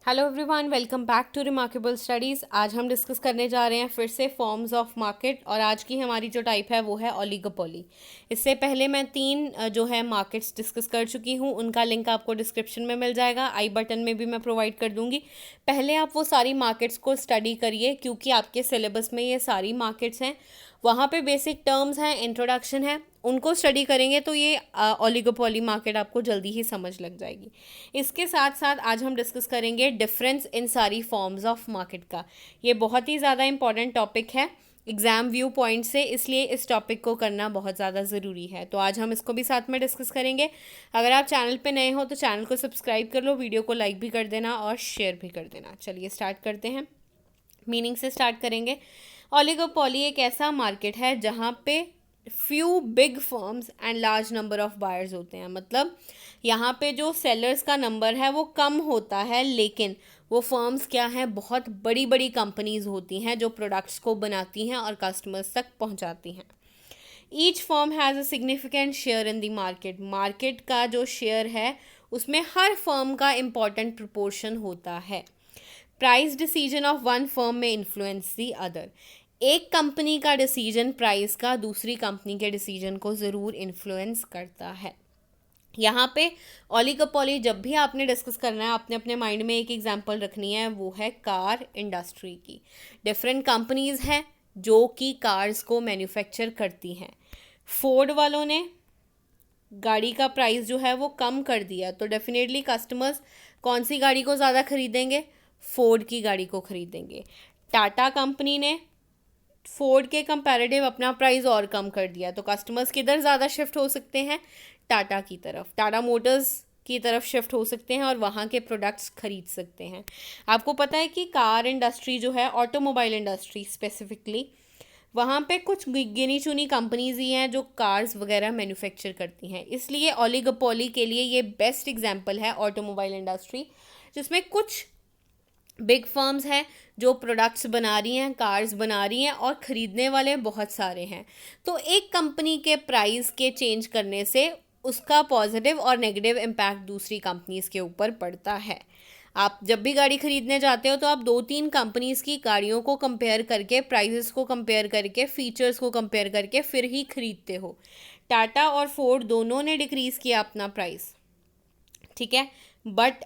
Hello everyone, welcome back to remarkable studies. आज हम discuss करने जा रहे हैं फिर से फॉर्म्स ऑफ मार्केट, और आज की हमारी जो टाइप है वो है ओलिगोपोली। इससे पहले मैं तीन जो है मार्केट्स डिस्कस कर चुकी हूँ, उनका लिंक आपको डिस्क्रिप्शन में मिल जाएगा, आई बटन में भी मैं प्रोवाइड कर दूँगी। पहले आप वो सारी मार्केट्स को स्टडी करिए, क्योंकि आपके सिलेबस में ये सारी मार्केट्स हैं, वहाँ पे बेसिक टर्म्स हैं, इंट्रोडक्शन है, उनको स्टडी करेंगे तो ये ओलिगोपोली मार्केट आपको जल्दी ही समझ लग जाएगी। इसके साथ साथ आज हम डिस्कस करेंगे डिफरेंस इन सारी फॉर्म्स ऑफ मार्केट का। ये बहुत ही ज़्यादा इंपॉर्टेंट टॉपिक है एग्ज़ाम व्यू पॉइंट से, इसलिए इस टॉपिक को करना बहुत ज़्यादा ज़रूरी है। तो आज हम इसको भी साथ में डिस्कस करेंगे। अगर आप चैनल पे नए हो तो चैनल को सब्सक्राइब कर लो, वीडियो को लाइक भी कर देना और शेयर भी कर देना। चलिए स्टार्ट करते हैं। मीनिंग से स्टार्ट करेंगे। ओलिगोपोली एक ऐसा मार्केट है जहाँ पे few big firms and large number of buyers होते हैं। मतलब यहाँ पे जो सेलर्स का नंबर है वो कम होता है, लेकिन वो फर्म्स क्या हैं, बहुत बड़ी बड़ी कंपनीज होती हैं जो प्रोडक्ट्स को बनाती हैं और कस्टमर्स तक पहुँचाती हैं। Each firm has a significant share in the market. Market का जो शेयर है उसमें हर फर्म का इम्पॉर्टेंट प्रोपोर्शन होता है। Price decision of one firm में इन्फ्लुएंस दी अदर। एक कंपनी का डिसीजन प्राइस का दूसरी कंपनी के डिसीजन को ज़रूर इन्फ्लुएंस करता है। यहाँ पे ओलिगोपोली जब भी आपने डिस्कस करना है, आपने अपने माइंड में एक एग्जांपल रखनी है, वो है कार इंडस्ट्री की। डिफरेंट कंपनीज हैं जो कि कार्स को मैन्युफैक्चर करती हैं। फोर्ड वालों ने गाड़ी का प्राइस जो है वो कम कर दिया, तो डेफिनेटली कस्टमर्स कौन सी गाड़ी को ज़्यादा खरीदेंगे, फोर्ड की गाड़ी को खरीदेंगे। टाटा कंपनी ने फोर्ड के कंपैरेटिव अपना प्राइस और कम कर दिया, तो कस्टमर्स किधर ज़्यादा शिफ्ट हो सकते हैं, टाटा की तरफ, टाटा मोटर्स की तरफ शिफ्ट हो सकते हैं और वहाँ के प्रोडक्ट्स खरीद सकते हैं। आपको पता है कि कार इंडस्ट्री जो है, ऑटोमोबाइल इंडस्ट्री स्पेसिफिकली, वहाँ पे कुछ गिनी चुनी कंपनीज ही हैं जो कार्स वगैरह मैन्युफैक्चर करती हैं। इसलिए ओलिगोपोली के लिए ये बेस्ट एग्जांपल है ऑटोमोबाइल इंडस्ट्री, जिसमें कुछ बिग फर्म्स हैं जो प्रोडक्ट्स बना रही हैं, कार्स बना रही हैं, और ख़रीदने वाले बहुत सारे हैं। तो एक कंपनी के प्राइस के चेंज करने से उसका पॉजिटिव और नेगेटिव इम्पैक्ट दूसरी कंपनीज़ के ऊपर पड़ता है। आप जब भी गाड़ी खरीदने जाते हो तो आप 2-3 कंपनीज़ की गाड़ियों को कंपेयर करके, प्राइसेस को कंपेयर करके, फीचर्स को कंपेयर करके फिर ही खरीदते हो। टाटा और फोर्ड दोनों ने डिक्रीज़ किया अपना प्राइस, ठीक है, बट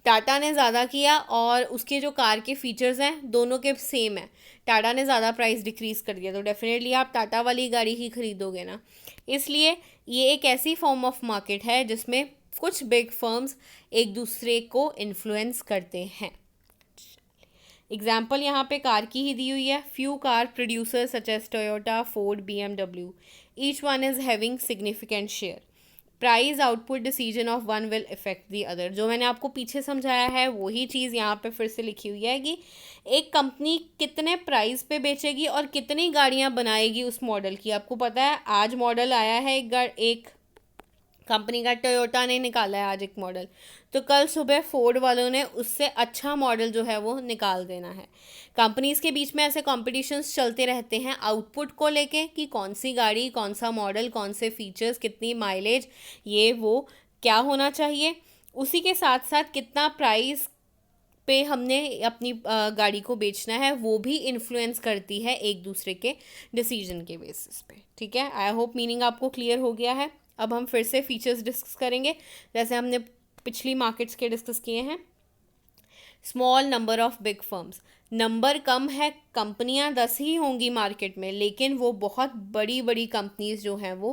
टाटा ने ज़्यादा किया, और उसके जो कार के फीचर्स हैं दोनों के सेम है। टाटा ने ज़्यादा प्राइस डिक्रीज़ कर दिया, तो डेफिनेटली आप टाटा वाली गाड़ी ही खरीदोगे ना। इसलिए ये एक ऐसी फॉर्म ऑफ मार्केट है जिसमें कुछ बिग फर्म्स एक दूसरे को इन्फ्लुएंस करते हैं। एग्जाम्पल यहाँ पे कार की ही दी हुई है। Few car producers such as Toyota, Ford, BMW, each one is having significant share. Price output decision of one will affect the other. जो मैंने आपको पीछे समझाया है वही चीज़ यहाँ पे फिर से लिखी हुई है कि एक कंपनी कितने प्राइस पे बेचेगी और कितनी गाड़ियाँ बनाएगी उस मॉडल की। आपको पता है आज मॉडल आया है, एक कंपनी का टोयोटा ने निकाला है आज एक मॉडल, तो कल सुबह फोर्ड वालों ने उससे अच्छा मॉडल जो है वो निकाल देना है। कंपनीज़ के बीच में ऐसे कॉम्पिटिशन्स चलते रहते हैं आउटपुट को लेके, कि कौन सी गाड़ी, कौन सा मॉडल, कौन से फीचर्स, कितनी माइलेज, ये वो क्या होना चाहिए। उसी के साथ साथ कितना प्राइस पे हमने अपनी गाड़ी को बेचना है, वो भी इन्फ्लुएंस करती है एक दूसरे के डिसीजन के बेसिस पे। ठीक है, आई होप मीनिंग आपको क्लियर हो गया है। अब हम फिर से फीचर्स डिस्कस करेंगे जैसे हमने पिछली मार्केट्स के डिस्कस किए हैं। Small number of big firms, number कम है, कंपनियां 10 ही होंगी मार्केट में, लेकिन वो बहुत बड़ी बड़ी कंपनीज जो हैं वो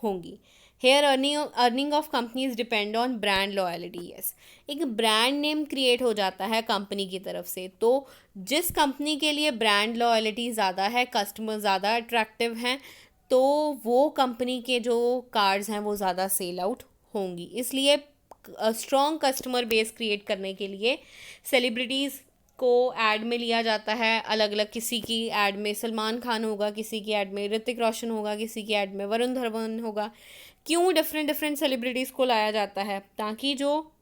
होंगी। Here earning of companies depend on brand loyalty. Yes, एक ब्रांड नेम क्रिएट हो जाता है कंपनी की तरफ से, तो जिस कंपनी के लिए ब्रांड लॉयलिटी ज़्यादा है, कस्टमर ज़्यादा अट्रैक्टिव हैं, तो वो कंपनी के जो कार्ड्स हैं वो ज़्यादा सेल आउट होंगी। इसलिए स्ट्रॉन्ग कस्टमर बेस क्रिएट करने के लिए सेलिब्रिटीज़ को ऐड में लिया जाता है। अलग अलग, किसी की ऐड में सलमान खान होगा, किसी की ऐड में ऋतिक रोशन होगा, किसी की ऐड में वरुण धवन होगा। क्यों डिफरेंट डिफरेंट सेलिब्रिटीज़ को लाया जाता है? ताकि जो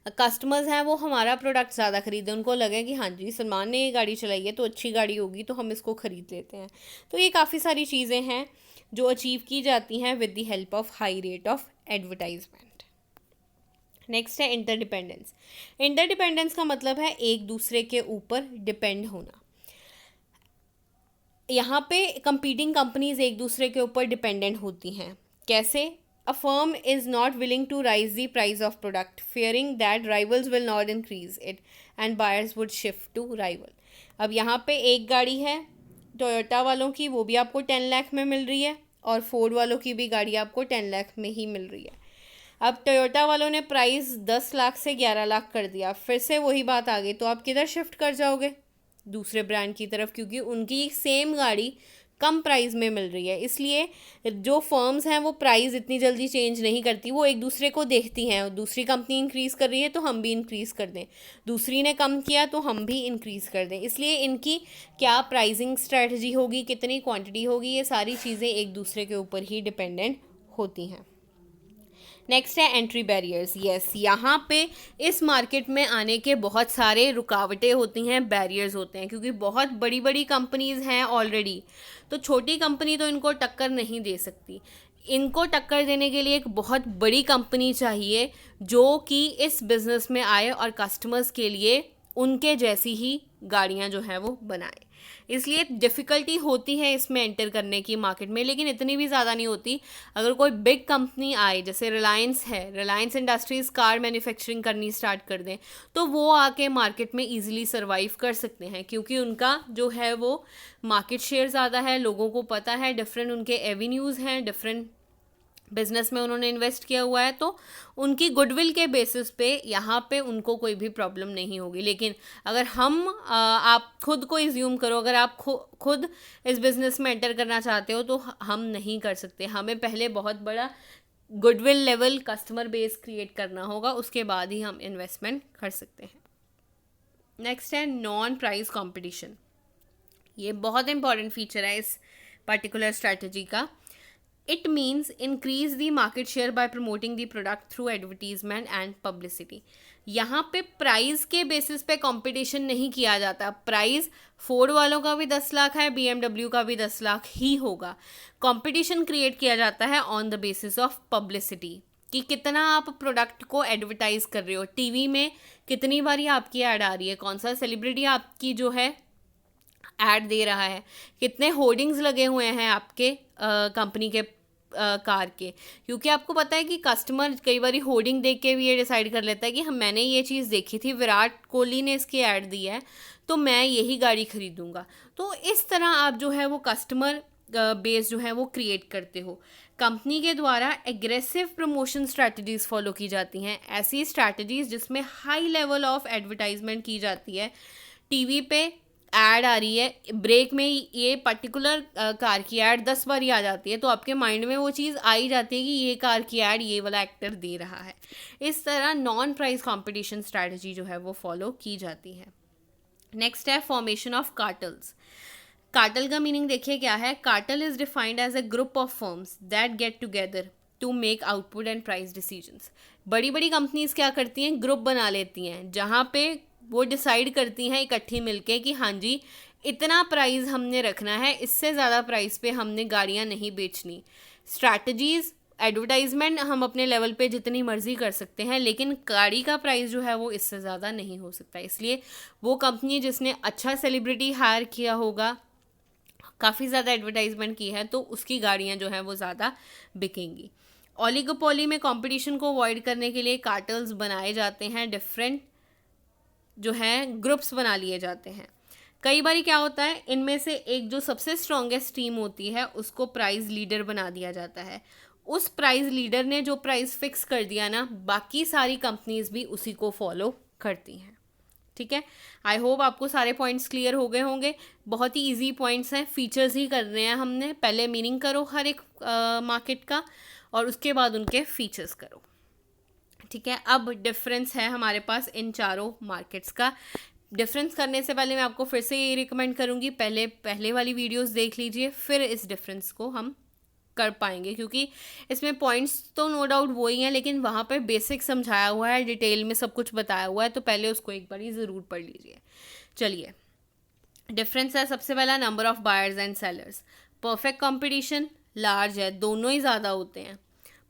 कस्टमर्स हैं वो हमारा प्रोडक्ट ज़्यादा खरीदें, उनको लगे कि हाँ जी सलमान ने ये गाड़ी चलाई है तो अच्छी गाड़ी होगी, तो हम इसको ख़रीद लेते हैं। तो ये काफ़ी सारी चीज़ें हैं जो अचीव की जाती हैं with the help of high rate of advertisement. Next है इंटरडिपेंडेंस। इंटरडिपेंडेंस का मतलब है एक दूसरे के ऊपर डिपेंड होना। यहाँ पे कंपीटिंग कंपनीज एक दूसरे के ऊपर डिपेंडेंट होती हैं। कैसे? A firm is not willing to raise the price of product fearing that rivals will not increase it and buyers would shift to rival. अब यहाँ पे एक गाड़ी है टोयोटा वालों की, वो भी आपको 10 लाख में मिल रही है, और फोर्ड वालों की भी गाड़ी आपको 10 लाख में ही मिल रही है। अब टोयोटा वालों ने प्राइस 10 लाख से 11 लाख कर दिया, फिर से वही बात आ गई, तो आप किधर शिफ्ट कर जाओगे? दूसरे ब्रांड की तरफ, क्योंकि उनकी सेम गाड़ी कम प्राइस में मिल रही है। इसलिए जो फर्म्स हैं वो प्राइस इतनी जल्दी चेंज नहीं करती, वो एक दूसरे को देखती हैं। दूसरी कंपनी इंक्रीज़ कर रही है तो हम भी इंक्रीज़ कर दें, दूसरी ने कम किया तो हम भी इंक्रीज़ कर दें। इसलिए इनकी क्या प्राइसिंग स्ट्रेटजी होगी, कितनी क्वांटिटी होगी, ये सारी चीज़ें एक दूसरे के ऊपर ही डिपेंडेंट होती हैं। नेक्स्ट है एंट्री बैरियर्स। यस, यहाँ पे इस मार्केट में आने के बहुत सारे रुकावटें होती हैं, बैरियर्स होते हैं, क्योंकि बहुत बड़ी बड़ी कंपनीज़ हैं ऑलरेडी, तो छोटी कंपनी तो इनको टक्कर नहीं दे सकती। इनको टक्कर देने के लिए एक बहुत बड़ी कंपनी चाहिए जो कि इस बिज़नेस में आए और कस्टमर्स के लिए उनके जैसी ही गाड़ियाँ जो हैं वो बनाए। इसलिए डिफ़िकल्टी होती है इसमें एंटर करने की मार्केट में, लेकिन इतनी भी ज़्यादा नहीं होती। अगर कोई बिग कंपनी आए, जैसे रिलायंस है, रिलायंस इंडस्ट्रीज़ कार मैन्युफैक्चरिंग करनी स्टार्ट कर दें, तो वो आके मार्केट में ईजिली सर्वाइव कर सकते हैं, क्योंकि उनका जो है वो मार्केट शेयर ज़्यादा है, लोगों को पता है, डिफरेंट उनके एवेन्यूज़ हैं, डिफरेंट बिजनेस में उन्होंने इन्वेस्ट किया हुआ है, तो उनकी गुडविल के बेसिस पे यहाँ पे उनको कोई भी प्रॉब्लम नहीं होगी। लेकिन अगर आप खुद को इज्यूम करो, अगर आप खुद इस बिज़नेस में एंटर करना चाहते हो, तो हम नहीं कर सकते। हमें पहले बहुत बड़ा goodwill level customer base create करना होगा, उसके बाद ही हम इन्वेस्टमेंट कर सकते हैं। नेक्स्ट है नॉन प्राइस कंपटीशन। ये बहुत इंपॉर्टेंट फीचर है इस पर्टिकुलर स्ट्रैटेजी का। It means increase the market share by promoting the product through advertisement and publicity. यहाँ पे प्राइस के बेसिस पे कंपटीशन नहीं किया जाता। प्राइस फोर्ड वालों का भी 10 लाख है, BMW का भी 10 लाख ही होगा। कंपटीशन क्रिएट किया जाता है on the basis of publicity, कि कितना आप प्रोडक्ट को एडवर्टाइज कर रहे हो। टीवी में कितनी बारी आपकी ऐड आ रही है, कौन सा सेलिब्रिटी आपकी जो है ऐड दे रहा है, कितने होर्डिंग्स लगे हुए हैं आपके कंपनी के कार के। क्योंकि आपको पता है कि कस्टमर कई बार होर्डिंग देख के भी ये डिसाइड कर लेता है कि मैंने ये चीज़ देखी थी, विराट कोहली ने इसकी ऐड दी है, तो मैं यही गाड़ी खरीदूंगा। तो इस तरह आप जो है वो कस्टमर बेस जो है वो क्रिएट करते हो। कंपनी के द्वारा एग्रेसिव प्रमोशन स्ट्रैटेजीज फॉलो की जाती हैं, ऐसी स्ट्रैटेजीज जिसमें हाई लेवल ऑफ एडवर्टाइजमेंट की जाती है। टीवी पे ऐड आ रही है, ब्रेक में ये पर्टिकुलर कार की ऐड 10 बार ही आ जाती है, तो आपके माइंड में वो चीज़ आ ही जाती है कि ये कार की ऐड ये वाला एक्टर दे रहा है। इस तरह नॉन प्राइस कंपटीशन स्ट्रैटेजी जो है वो फॉलो की जाती है। नेक्स्ट है फॉर्मेशन ऑफ कार्टल्स। कार्टल का मीनिंग देखिए क्या है। Cartel is defined as a group of firms that get together to make output and price decisions. बड़ी बड़ी कंपनीज क्या करती हैं, ग्रुप बना लेती हैं, जहाँ पे वो डिसाइड करती हैं इकट्ठी मिलके कि हाँ जी इतना प्राइस हमने रखना है, इससे ज़्यादा प्राइस पे हमने गाड़ियाँ नहीं बेचनी। स्ट्रैटेजीज एडवर्टाइजमेंट हम अपने लेवल पे जितनी मर्जी कर सकते हैं, लेकिन गाड़ी का प्राइस जो है वो इससे ज़्यादा नहीं हो सकता। इसलिए वो कंपनी जिसने अच्छा सेलिब्रिटी हायर किया होगा, काफ़ी ज़्यादा एडवर्टाइजमेंट की है, तो उसकी गाड़ियाँ जो हैं वो ज़्यादा बिकेंगी। ओलिगोपोली में कंपटीशन को अवॉइड करने के लिए कार्टल्स बनाए जाते हैं, डिफरेंट जो है ग्रुप्स बना लिए जाते हैं। कई बार क्या होता है, इनमें से एक जो सबसे स्ट्रॉन्गेस्ट टीम होती है उसको प्राइस लीडर बना दिया जाता है। उस प्राइस लीडर ने जो प्राइस फिक्स कर दिया ना, बाकी सारी कंपनीज भी उसी को फॉलो करती हैं। ठीक है, आई होप आपको सारे पॉइंट्स क्लियर हो गए होंगे। बहुत ही इजी पॉइंट्स हैं, फीचर्स ही करने हैं हमने। पहले मीनिंग करो हर एक मार्केट का, और उसके बाद उनके फीचर्स करो। ठीक है, अब डिफरेंस है हमारे पास इन चारों मार्केट्स का। डिफरेंस करने से पहले मैं आपको फिर से ये रिकमेंड करूँगी, पहले वाली वीडियोस देख लीजिए, फिर इस डिफरेंस को हम कर पाएंगे, क्योंकि इसमें पॉइंट्स तो नो डाउट वो ही हैं, लेकिन वहाँ पे बेसिक समझाया हुआ है, डिटेल में सब कुछ बताया हुआ है, तो पहले उसको एक बार ज़रूर पढ़ लीजिए। चलिए, डिफरेंस है सबसे पहला number of buyers and sellers. Perfect competition large है, दोनों ही ज़्यादा होते हैं।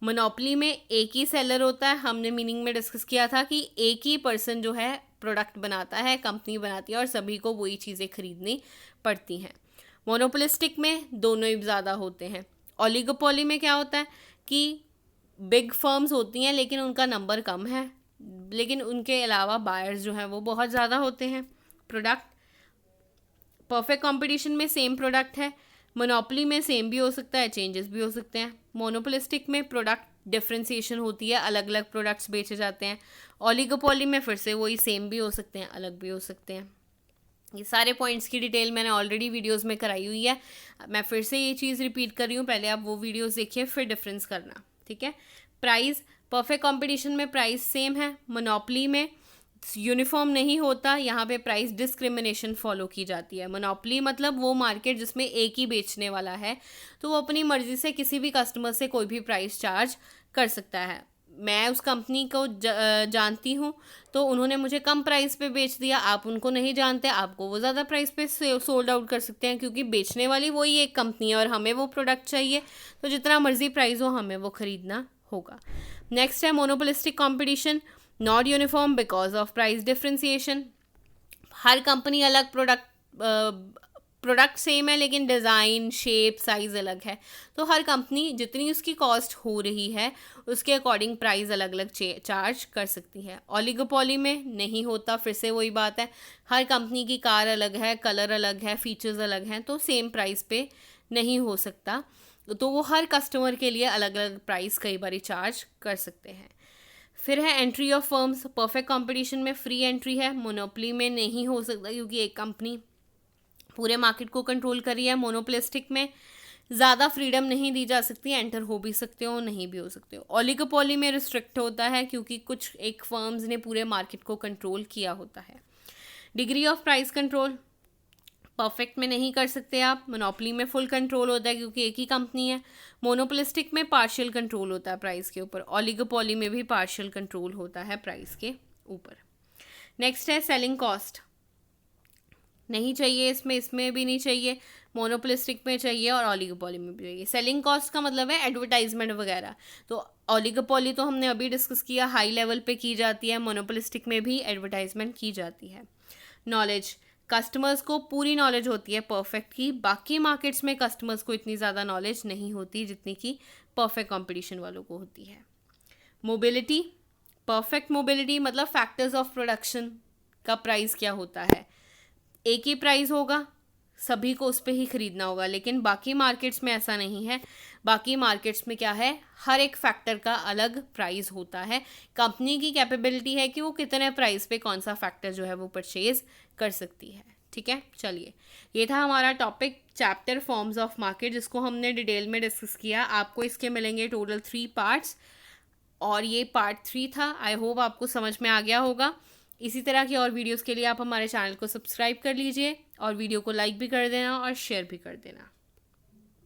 मोनोपोली में एक ही सेलर होता है, हमने मीनिंग में डिस्कस किया था कि एक ही पर्सन जो है प्रोडक्ट बनाता है, कंपनी बनाती है और सभी को वही चीज़ें खरीदनी पड़ती हैं। मोनोपोलिस्टिक में दोनों ही ज़्यादा होते हैं। ओलिगोपोली में क्या होता है कि बिग फर्म्स होती हैं लेकिन उनका नंबर कम है, लेकिन उनके अलावा बायर्स जो हैं वो बहुत ज़्यादा होते हैं। प्रोडक्ट परफेक्ट कंपटीशन में सेम प्रोडक्ट है, मोनोपोली में सेम भी हो सकता है, चेंजेस भी हो सकते हैं। मोनोपोलिस्टिक में प्रोडक्ट डिफ्रेंसिएशन होती है, अलग अलग प्रोडक्ट्स बेचे जाते हैं। ओलिगोपोली में फिर से वही सेम भी हो सकते हैं, अलग भी हो सकते हैं। ये सारे पॉइंट्स की डिटेल मैंने ऑलरेडी वीडियोस में कराई हुई है, मैं फिर से ये चीज़ रिपीट कर रही हूँ, पहले आप वो वीडियोस देखिए फिर डिफरेंस करना, ठीक है। प्राइस परफेक्ट कंपटीशन में प्राइस सेम है, मोनोपोली में यूनिफॉर्म नहीं होता, यहाँ पे प्राइस डिस्क्रिमिनेशन फॉलो की जाती है। मोनोपोली मतलब वो मार्केट जिसमें एक ही बेचने वाला है, तो वो अपनी मर्जी से किसी भी कस्टमर से कोई भी प्राइस चार्ज कर सकता है। मैं उस कंपनी को जानती हूँ तो उन्होंने मुझे कम प्राइस पे बेच दिया, आप उनको नहीं जानते, आपको वो ज़्यादा प्राइस पे सोल्ड आउट कर सकते हैं, क्योंकि बेचने वाली वही एक कंपनी है और हमें वो प्रोडक्ट चाहिए, तो जितना मर्जी प्राइस हो हमें वो ख़रीदना होगा। नेक्स्ट है monopolistic competition, not uniform because of price differentiation. Her company अलग प्रोडक्ट सेम है लेकिन डिज़ाइन, शेप, साइज़ अलग है, तो हर कंपनी जितनी उसकी कॉस्ट हो रही है उसके अकॉर्डिंग प्राइस अलग अलग चार्ज कर सकती है। ओलिगोपोली में नहीं होता, फिर से वही बात है, हर कंपनी की कार अलग है, कलर अलग है, फीचर्स अलग हैं, तो सेम प्राइस पे नहीं हो सकता, तो वो हर कस्टमर के लिए अलग अलग प्राइस कई बार चार्ज कर सकते हैं। फिर है entry of firms, perfect competition में फ्री एंट्री है, मोनोपोली में नहीं हो सकता क्योंकि एक कंपनी पूरे मार्केट को कंट्रोल कर रही है। मोनोपोलिस्टिक में ज़्यादा फ्रीडम नहीं दी जा सकती, एंटर हो भी सकते हो, नहीं भी हो सकते हो। ओलिगोपोली में रिस्ट्रिक्ट होता है क्योंकि कुछ एक फर्म्स ने पूरे मार्केट को कंट्रोल किया होता है। Degree of price control perfect में नहीं कर सकते आप, मोनोपोली में फुल कंट्रोल होता है क्योंकि एक ही कंपनी है। मोनोपोलिस्टिक में पार्शियल कंट्रोल होता है प्राइस के ऊपर, ओलिगोपोली में भी पार्शियल कंट्रोल होता है प्राइस के ऊपर। नेक्स्ट है सेलिंग कॉस्ट, नहीं चाहिए इसमें भी नहीं चाहिए, मोनोपोलिस्टिक में चाहिए और ओलिगोपोली में भी चाहिए। सेलिंग कॉस्ट का मतलब है एडवर्टाइजमेंट वगैरह, तो ओलिगोपोली तो हमने अभी डिस्कस किया हाई लेवल पे की जाती है, मोनोपोलिस्टिक में भी एडवर्टाइजमेंट की जाती है। नॉलेज, कस्टमर्स को पूरी नॉलेज होती है परफेक्ट की, बाकी मार्केट्स में कस्टमर्स को इतनी ज़्यादा नॉलेज नहीं होती जितनी कि परफेक्ट कंपटीशन वालों को होती है। मोबिलिटी, परफेक्ट मोबिलिटी मतलब फैक्टर्स ऑफ प्रोडक्शन का प्राइस क्या होता है, एक ही प्राइस होगा, सभी को उस पर ही खरीदना होगा, लेकिन बाकी मार्केट्स में ऐसा नहीं है। बाकी मार्केट्स में क्या है, हर एक फैक्टर का अलग प्राइस होता है, कंपनी की कैपेबिलिटी है कि वो कितने प्राइस पे कौन सा फैक्टर जो है वो परचेज कर सकती है, ठीक है। चलिए, ये था हमारा topic chapter forms of market, जिसको हमने डिटेल में डिस्कस किया। आपको इसके मिलेंगे टोटल 3 पार्ट्स और ये पार्ट 3 था। आई होप आपको समझ में आ गया होगा। इसी तरह की और वीडियोस के लिए आप हमारे चैनल को सब्सक्राइब कर लीजिए और वीडियो को लाइक भी कर देना और शेयर भी कर देना।